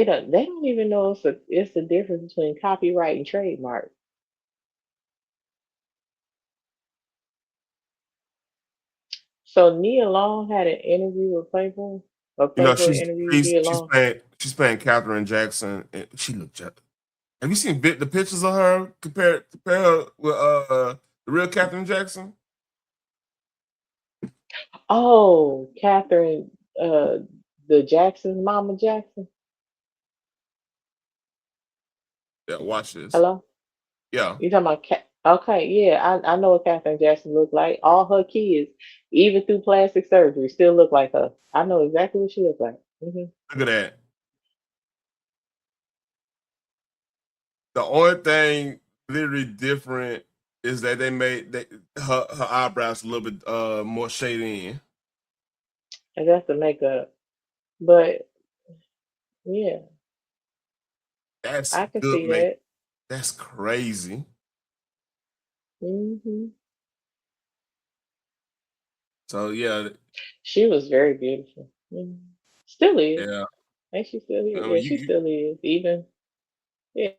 They don't even know it's the difference between copyright and trademark. So Nia Long had an interview with Playboy, or You know, Playboy interviewed Nia Long. she's playing Catherine Jackson, and she looked just. Have you seen the pictures of her compare her with the real Catherine Jackson? Oh, Catherine, uh, the Jackson's Mama Jackson. Yeah, watch this. Hello, Yeah, you talking about Cat? Okay, yeah, I know what Catherine Jackson looked like. All her kids, even through plastic surgery, still look like her. I know exactly what she looked like. look at that. The only thing literally different is that they made her eyebrows a little bit more shaded in. And that's the makeup. But yeah, That's I can good see make. that. That's crazy. hmm So yeah, She was very beautiful. Still is. yeah. And she still I is. mean, Yeah, she still is. Even yeah,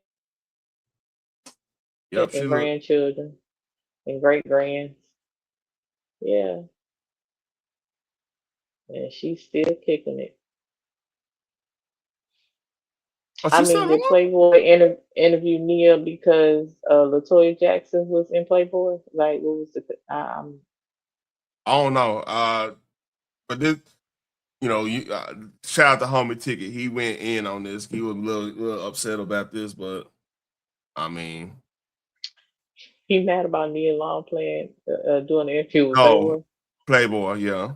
yep. She and look. grandchildren and great grands. Yeah, and she's still kicking it. Oh, I she's mean, still did alive. Playboy interview Nia because Latoya Jackson was in Playboy? Like, what was the? I don't know. But this, you shout out to Homie Ticket. He went in on this. He was a little upset about this, but I mean, He mad about Nia Long playing, doing the interview with no, Playboy. Playboy, yeah.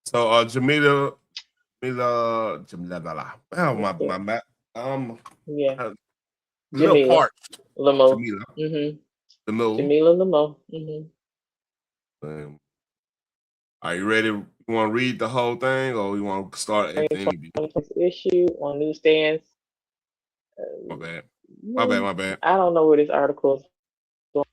So Jamila, blah, blah. Oh What's my the? my um, Yeah, a little Jamila part. Lamo. Jamila, hmm the middle. Jamila Lamo. Um, are you ready? You want to read the whole thing, or you want to start at the interview? Issue on newsstands. My bad. My bad. Mm, My bad. I don't know where this article is going.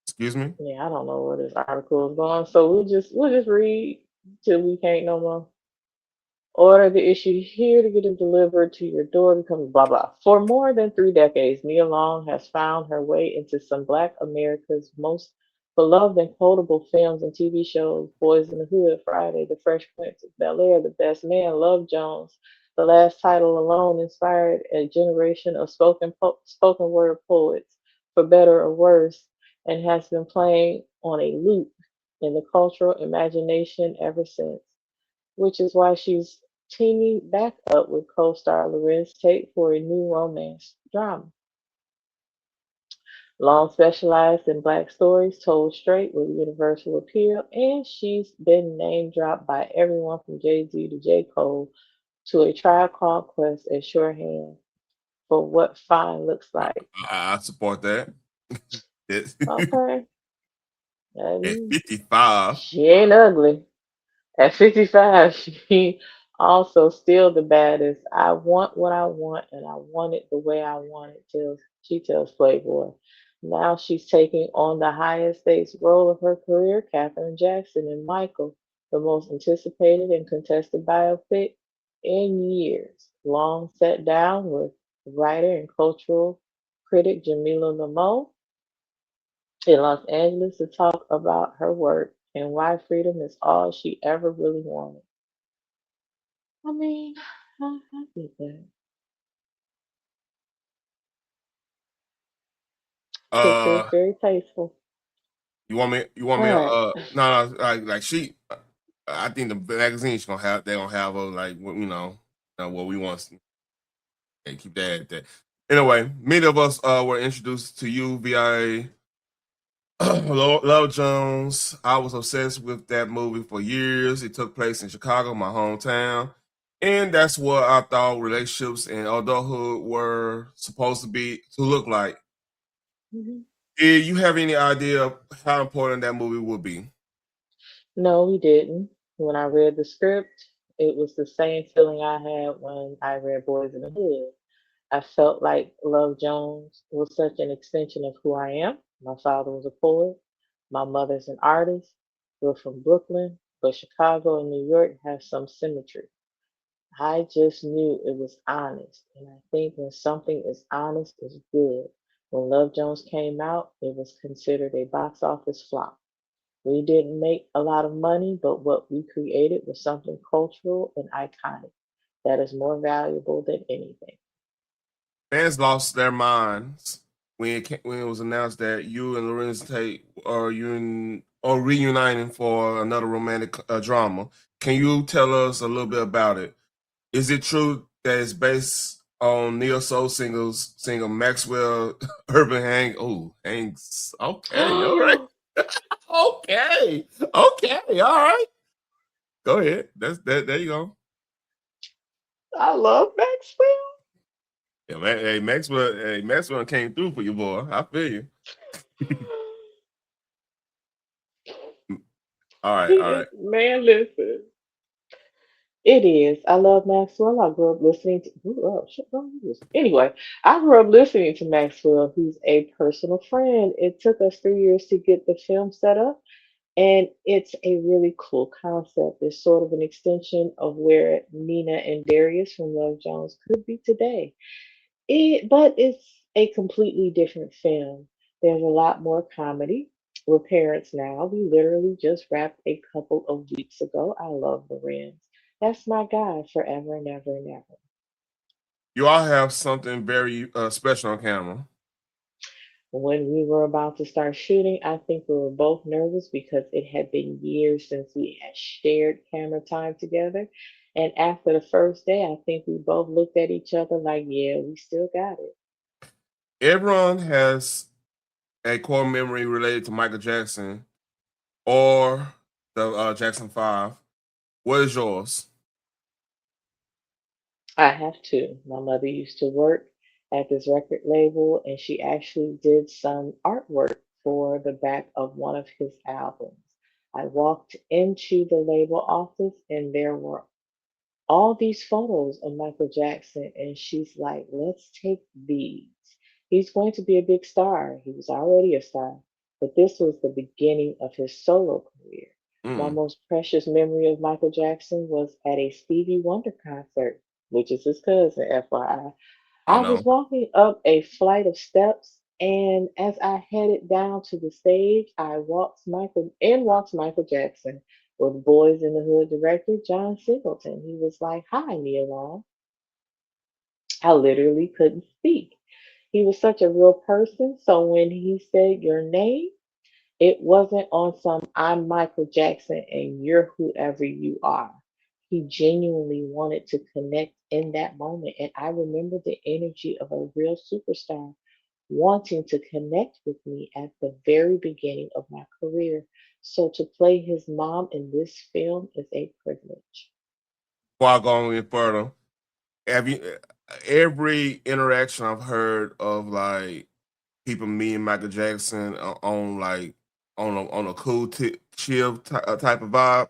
Excuse me. Yeah, I don't know where this article is going. So we'll just read till we can't no more. Order the issue here to get it delivered to your door becomes blah blah. For more than 3 decades, Nia Long has found her way into some Black America's most beloved and quotable films and TV shows: Boys in the Hood, Friday, The Fresh Prince of Bel Air, The Best Man, Love Jones. The last title alone inspired a generation of spoken word poets, for better or worse, and has been playing on a loop in the cultural imagination ever since, which is why she's teaming back up with co-star Lorenz Tate for a new romance drama. Long specialized in black stories told straight with universal appeal, and she's been name dropped by everyone from Jay-Z to J. Cole to A Tribe Called Quest as shorthand for what fine looks I, like. I support that. Okay, At and 55. she ain't ugly. At 55, she also still the baddest. I want what I want, and I want it the way I want it. She tells Playboy. Now she's taking on the highest stakes role of her career, Katherine Jackson in Michael, the most anticipated and contested biopic in years. Long sat down with writer and cultural critic Jamila Lamo in Los Angeles to talk about her work and why freedom is all she ever really wanted. I mean, I get that. Picture is Uh, very tasteful. you want me? You want All me? right. No, no. Like she. I think the magazine's gonna have. They're gonna have a like. What we want. And keep that at that. Anyway, many of us were introduced to you via Love Jones. I was obsessed with that movie for years. It took place in Chicago, my hometown. And that's what I thought relationships and adulthood were supposed to look like. Mhm. Did you have any idea of how important that movie would be? No, we didn't. When I read the script, it was the same feeling I had when I read Boys in the Hood. I felt like Love Jones was such an extension of who I am. My father was a poet. My mother's an artist. We're from Brooklyn, but Chicago and New York have some symmetry. I just knew it was honest. And I think when something is honest, it's good. When Love Jones came out, it was considered a box office flop. We didn't make a lot of money, but what we created was something cultural and iconic that is more valuable than anything. Fans lost their minds when it was announced that you and Lorenz Tate are reuniting for another romantic drama. Can you tell us a little bit about it? Is it true that it's based on neo soul singer Maxwell Urban Hanks? Okay, all right, okay, okay, all right. Go ahead. That's that. There you go. I love Maxwell. Yeah, man, Maxwell came through for you, boy. I feel you. All right, He all is, right. man, listen. It is. I love Maxwell. I grew up listening to. Ooh, oh, shit, don't do this. Anyway, I grew up listening to Maxwell. He's a personal friend. It took us 3 years to get the film set up, and it's a really cool concept. It's sort of an extension of where Nina and Darius from Love Jones could be today. But it's a completely different film. There's a lot more comedy. We're parents now. We literally just wrapped a couple of weeks ago. I love Lorenz. That's my guy forever and ever and ever. You all have something very special on camera. When we were about to start shooting, I think we were both nervous because it had been years since we had shared camera time together. And after the first day, I think we both looked at each other like, yeah, we still got it. Everyone has a core memory related to Michael Jackson or the Jackson Five. What is yours? I have to. My mother used to work at this record label, and she actually did some artwork for the back of one of his albums. I walked into the label office, and there were all these photos of Michael Jackson, and she's like, let's take these. He's going to be a big star. He was already a star, but this was the beginning of his solo career. My Mm, most precious memory of Michael Jackson was at a Stevie Wonder concert, which is his cousin, FYI. I I was know. walking up a flight of steps, and as I headed down to the stage, walks Michael Jackson with Boys in the Hood director John Singleton. He was like, "Hi, Nia Long." I literally couldn't speak. He was such a real person, so when he said your name, it wasn't on some "I'm Michael Jackson and you're whoever you are." He genuinely wanted to connect in that moment, and I remember the energy of a real superstar wanting to connect with me at the very beginning of my career. So to play his mom in this film is a privilege. Before I go any further, have you every interaction I've heard of like people meeting Michael Jackson on like on a cool chill type of vibe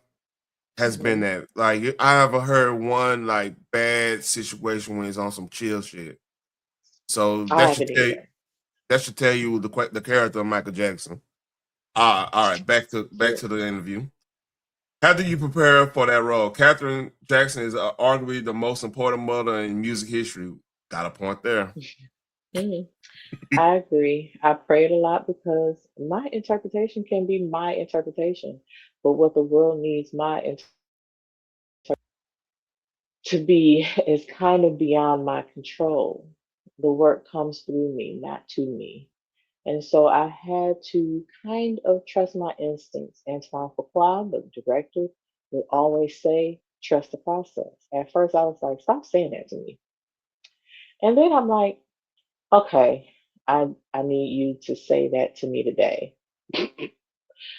has been Hmm. that like I haven't heard one like bad situation when it's on some chill shit. So I haven't either. that should tell you the character of Michael Jackson. All right, back Yeah. to the interview. How do you prepare for that role? Katherine Jackson is arguably the most important mother in music history. Got a point there. Mhm. I agree. I prayed a lot because my interpretation can be my interpretation, but what the world needs my to be is kind of beyond my control. The work comes through me, not to me. And so I had to kind of trust my instincts. Antoine Fuqua, the director, would always say, trust the process. At first, I was like, stop saying that to me. And then I'm like, okay, I need you to say that to me today.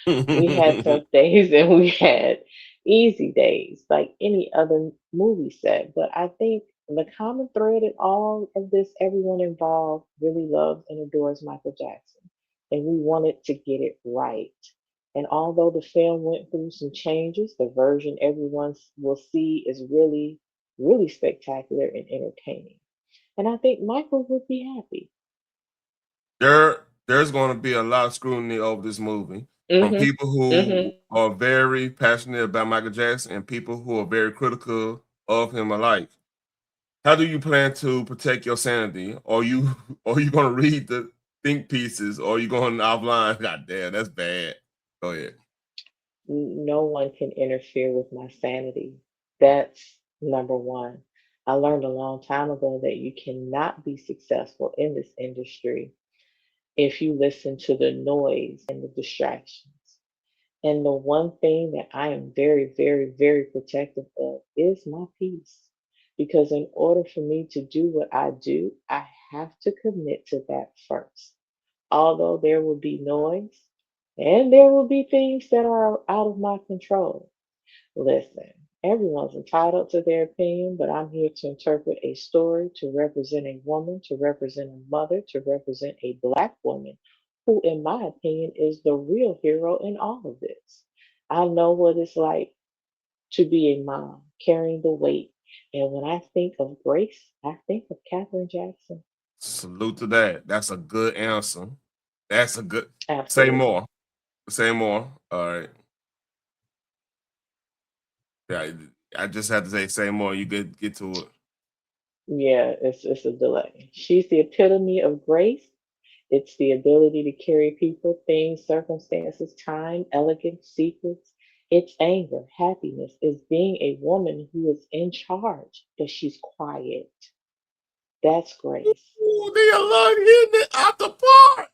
We had tough days and we had easy days, like any other movie set. But I think the common thread in all of this, everyone involved really loves and adores Michael Jackson. And we wanted to get it right. And although the film went through some changes, the version everyone will see is really, really spectacular and entertaining. And I think Michael would be happy. There's going to be a lot of scrutiny over this movie from Mhm. people who Mhm. are very passionate about Michael Jackson and people who are very critical of him alike. How do you plan to protect your sanity? Are you gonna read the think pieces or are you going offline? God damn, that's bad. Go ahead. No one can interfere with my sanity. That's number one. I learned a long time ago that you cannot be successful in this industry if you listen to the noise and the distractions. And the one thing that I am very, very, very protective of is my peace. Because in order for me to do what I do, I have to commit to that first. Although there will be noise and there will be things that are out of my control. Listen, everyone's entitled to their opinion, but I'm here to interpret a story, to represent a woman, to represent a mother, to represent a Black woman who, in my opinion, is the real hero in all of this. I know what it's like to be a mom, carrying the weight. And when I think of Grace, I think of Katherine Jackson. Salute to that. That's a good answer. That's a good. Say Absolutely. more. Say more. All right. Yeah, I just had to say more. You get to it. Yeah, it's a delay. She's the epitome of grace. It's the ability to carry people, things, circumstances, time, elegance, secrets. It's anger, happiness. It's being a woman who is in charge, but she's quiet. That's grace. Ooh, they are like hitting it out the park.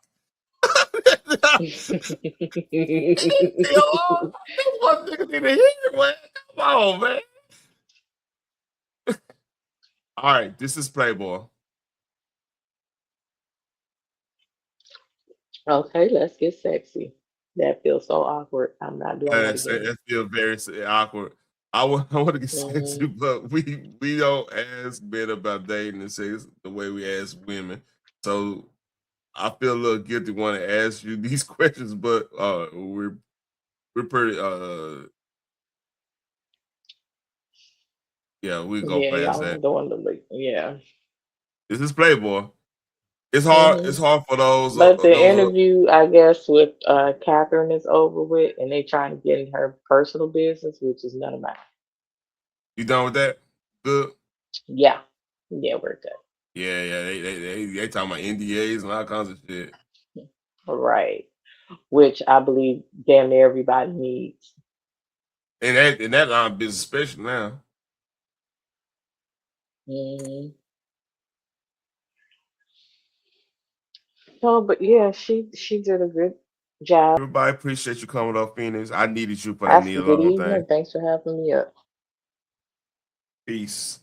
They are. That one nigga need to hit it, man. Come on, man. All right, this is Playboy. Okay, let's get sexy. That feels so awkward. I'm not doing that again. That feels very awkward. I want to get sexy, Hmm. but we don't ask men about dating and sex the way we ask women. So I feel a little guilty wanting to ask you these questions, but we're pretty yeah, we go Yeah, past y'all that. ain't doing the yeah. This is Playboy. It's hard. Hmm. It's hard for those. But the Those. interview, I guess, with Catherine is over with, and they trying to get in her personal business, which is none of mine. You done with that? Good. Yeah, yeah, we're good. Yeah, yeah. They talking about NDAs and all kinds of shit. Right. Which I believe damn near everybody needs. And that line of business, especially now. Hmm. No, but yeah, she did a good job. Everybody appreciate you coming up, Phoenix. I needed you for that That's Nia good Long thing. evening. Thanks for having me up. Peace.